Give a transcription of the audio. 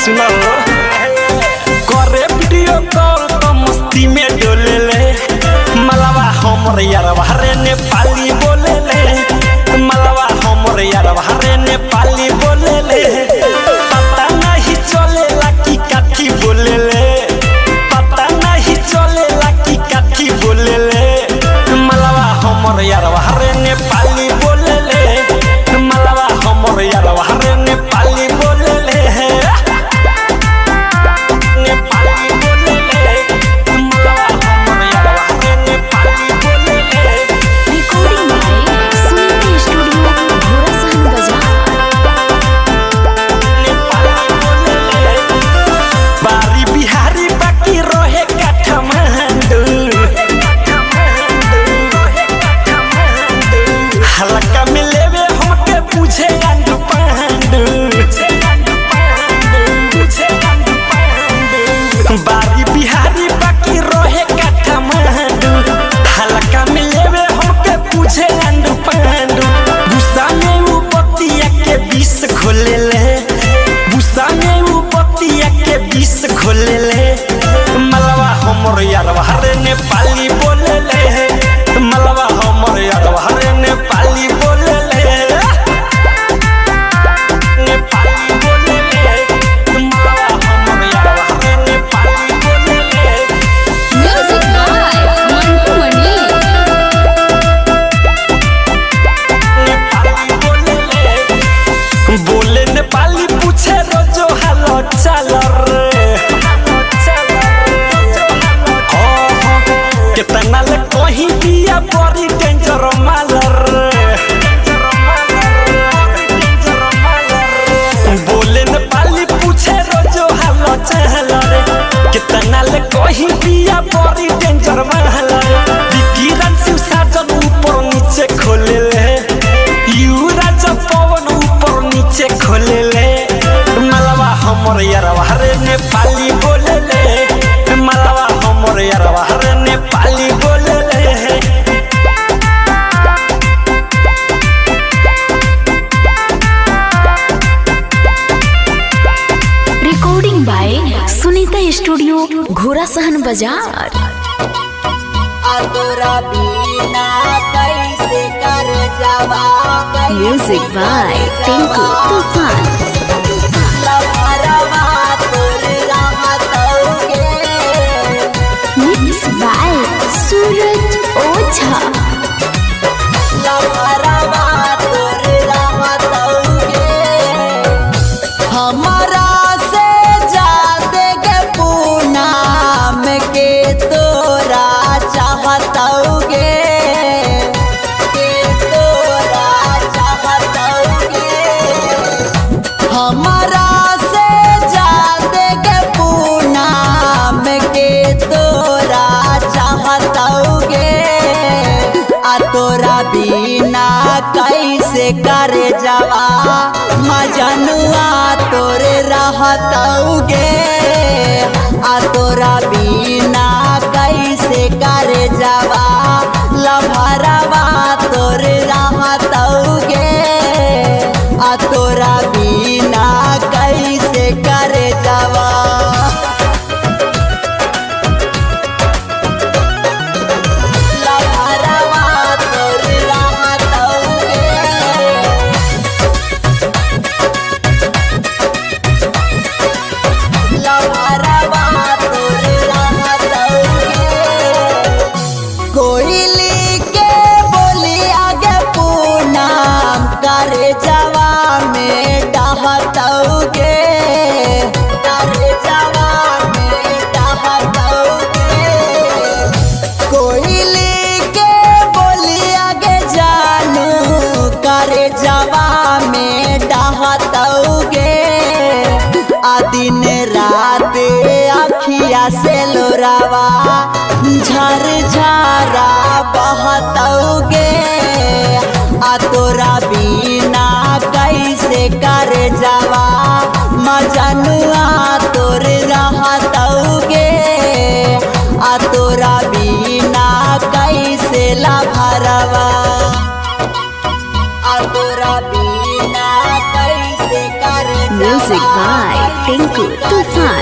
सुनो करे video call तो मस्ती में डोले ले मलवा हमर यार बाहरे नेपाली बोले ले मलवा हमर यार बाहरे नेपाली बोले ले पता नहीं चलेला की काठी बोले ले पता नहीं चलेला की काठी बोले ले मलवा हमर यार बाहरे नेपाली बोले ले मलवा हमर यार बाहरे नेपाली बोले ले बारी बिहारी बाकी रोहे काठमांडू हल्का में लेवे हमके पूछे अंडू पांडू गुस्सा में वो बतिया के बीस खोले ले गुस्सा में वो बतिया के बीस खोले ले मलवा हमर यार बाहरे नेपाली बोले ले मलवा हमर यार बाहरे नेपाली बोले ले बोले नेपाली पूछे रोजो हालो चलो रे कितना ले कहीं दिया बड़ी डेंजर माल रे बोले नेपाली पूछे रोजो हालो चलो रे कितना ले कहीं दिया बड़ी डेंजर माल रे विकिरण शिव साजन ऊपर नीचे खोले ले युवराज पवन ऊपर नीचे खोले ले मलवा हमर यार बाहरे नेपाली बोले ले मलवा हमर यार बाहरे नेपाली बोले ले रिकॉर्डिंग बाय सुनीता स्टूडियो घोड़ा सहन बाजार। म्यूजिक बाय टिंकू तूफान। मिक्स बाय सूरज ओझा। हमारा से जाते के पूनम के तोरा चाहतोगे हमारा से जाते के पूनम के तोरा चाहतोगे आ तोरा बिना कैसे करे जावा मजनुआ तोरे रहतोगे आ तोरा बिना कैसे करे जावा लभरवा तोरे रहतोगे आ तोरा बिना कैसे करे जावा टिंकू तूफान।